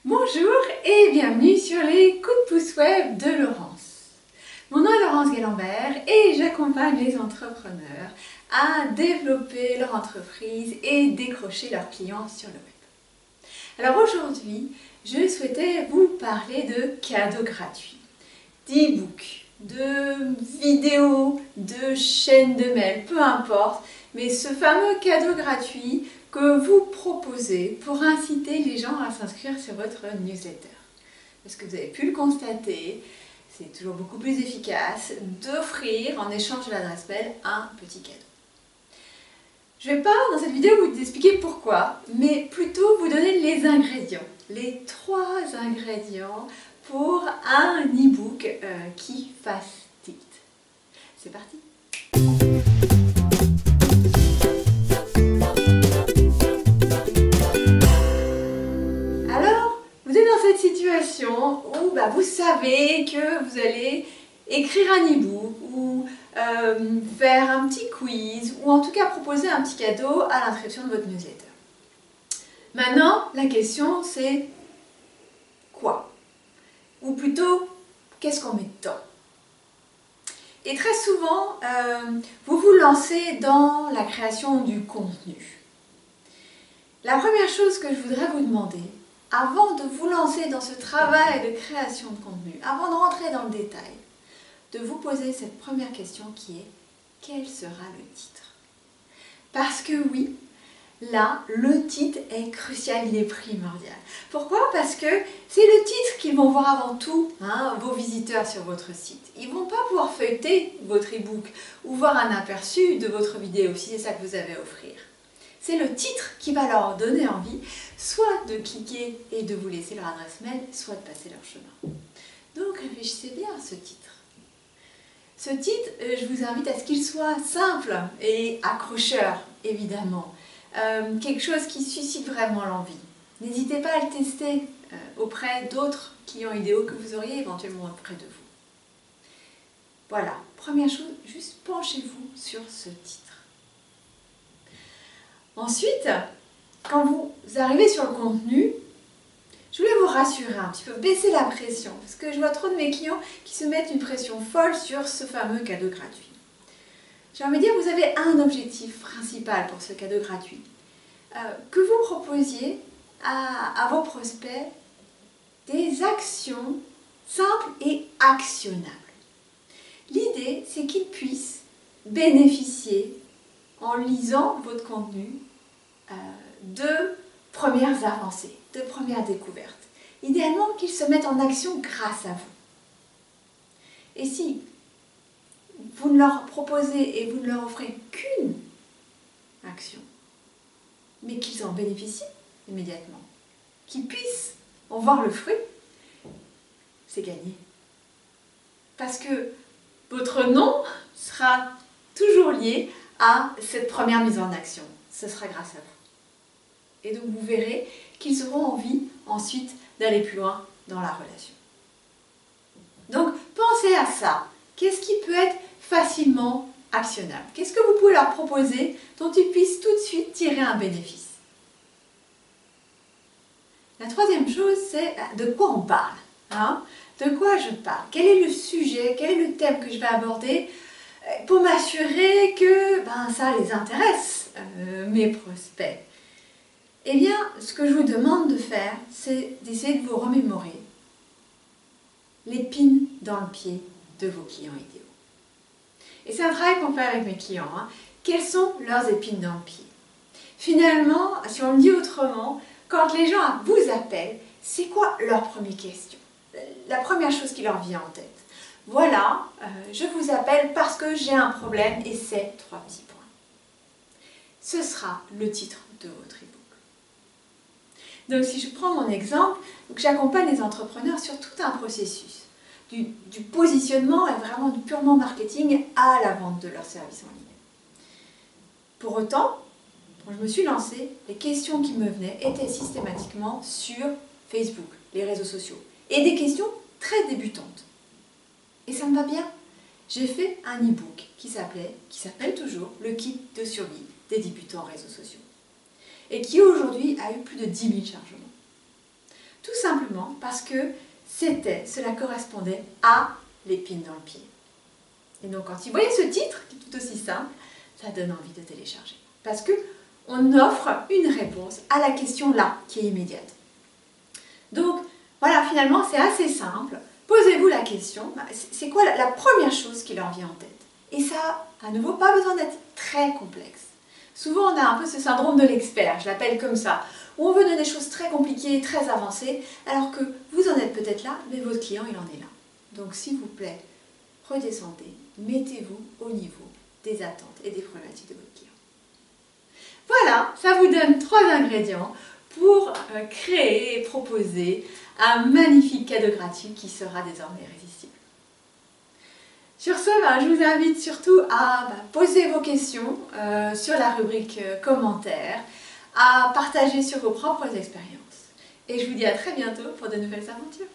Bonjour et bienvenue sur les coups de pouce web de Laurence. Mon nom est Laurence Guélambert et j'accompagne les entrepreneurs à développer leur entreprise et décrocher leurs clients sur le web. Alors aujourd'hui, je souhaitais vous parler de cadeaux gratuits, d'e-books, de vidéos, de chaînes de mails, peu importe, mais ce fameux cadeau gratuit que vous proposez pour inciter les gens à s'inscrire sur votre newsletter. Parce que vous avez pu le constater, c'est toujours beaucoup plus efficace d'offrir en échange de l'adresse mail un petit cadeau. Je ne vais pas dans cette vidéo vous expliquer pourquoi, mais plutôt vous donner les ingrédients, les 3 ingrédients pour un e-book qui fasse tilt. C'est parti! Situation où vous savez que vous allez écrire un e-book ou faire un petit quiz ou en tout cas proposer un petit cadeau à l'inscription de votre newsletter. Maintenant, la question c'est quoi? Ou plutôt, qu'est-ce qu'on met dedans? Et très souvent, vous vous lancez dans la création du contenu. La première chose que je voudrais vous demander, avant de vous lancer dans ce travail de création de contenu, avant de rentrer dans le détail, de vous poser cette première question qui est « Quel sera le titre ?» Parce que oui, là, le titre est crucial, il est primordial. Pourquoi? Parce que c'est le titre qu'ils vont voir avant tout, vos visiteurs sur votre site. Ils ne vont pas pouvoir feuilleter votre e-book ou voir un aperçu de votre vidéo si c'est ça que vous avez à offrir. C'est le titre qui va leur donner envie, soit de cliquer et de vous laisser leur adresse mail, soit de passer leur chemin. Donc réfléchissez bien à ce titre. Ce titre, je vous invite à ce qu'il soit simple et accrocheur, évidemment. Quelque chose qui suscite vraiment l'envie. N'hésitez pas à le tester auprès d'autres clients idéaux que vous auriez éventuellement auprès de vous. Voilà, première chose, juste penchez-vous sur ce titre. Ensuite, quand vous arrivez sur le contenu, je voulais vous rassurer un petit peu, baisser la pression, parce que je vois trop de mes clients qui se mettent une pression folle sur ce fameux cadeau gratuit. J'ai envie de dire, vous avez un objectif principal pour ce cadeau gratuit, que vous proposiez à vos prospects des actions simples et actionnables. L'idée, c'est qu'ils puissent bénéficier, en lisant votre contenu, de premières avancées, de premières découvertes. Idéalement, qu'ils se mettent en action grâce à vous. Et si vous ne leur proposez et vous ne leur offrez qu'une action, mais qu'ils en bénéficient immédiatement, qu'ils puissent en voir le fruit, c'est gagné. Parce que votre nom sera toujours lié à cette première mise en action. Ce sera grâce à vous. Et donc vous verrez qu'ils auront envie ensuite d'aller plus loin dans la relation. Donc pensez à ça. Qu'est-ce qui peut être facilement actionnable? Qu'est-ce que vous pouvez leur proposer dont ils puissent tout de suite tirer un bénéfice? La troisième chose, c'est de quoi on parle. De quoi je parle? Quel est le sujet? Quel est le thème que je vais aborder pour m'assurer que ça les intéresse, mes prospects? Eh bien, ce que je vous demande de faire, c'est d'essayer de vous remémorer l'épine dans le pied de vos clients idéaux. Et c'est un travail qu'on fait avec mes clients. Quelles sont leurs épines dans le pied? Finalement, si on le dit autrement, quand les gens vous appellent, c'est quoi leur première question? La première chose qui leur vient en tête. Voilà, je vous appelle parce que j'ai un problème et c'est 3 petits points. Ce sera le titre de votre e-book. Donc si je prends mon exemple, j'accompagne les entrepreneurs sur tout un processus, du positionnement et vraiment du purement marketing à la vente de leurs services en ligne. Pour autant, quand je me suis lancée, les questions qui me venaient étaient systématiquement sur Facebook, les réseaux sociaux, et des questions très débutantes. Et ça me va bien. J'ai fait un e-book qui s'appelle toujours le kit de survie des débutants en réseaux sociaux et qui aujourd'hui a eu plus de 10 000 chargements. Tout simplement simplement parce que cela correspondait à l'épine dans le pied. Et donc quand ils voyaient ce titre, qui est tout aussi simple, ça donne envie de télécharger. Parce qu'on offre une réponse à la question là, qui est immédiate. Donc voilà, finalement c'est assez simple. Posez-vous la question, c'est quoi la première chose qui leur vient en tête? Et ça, à nouveau, pas besoin d'être très complexe. Souvent on a un peu ce syndrome de l'expert, je l'appelle comme ça, où on veut donner des choses très compliquées, très avancées, alors que vous en êtes peut-être là, mais votre client il en est là. Donc s'il vous plaît, redescendez, mettez-vous au niveau des attentes et des problématiques de votre client. Voilà, ça vous donne 3 ingrédients pour créer et proposer un magnifique cadeau gratuit qui sera désormais irrésistible. Sur ce, je vous invite surtout à poser vos questions sur la rubrique commentaires, à partager sur vos propres expériences. Et je vous dis à très bientôt pour de nouvelles aventures.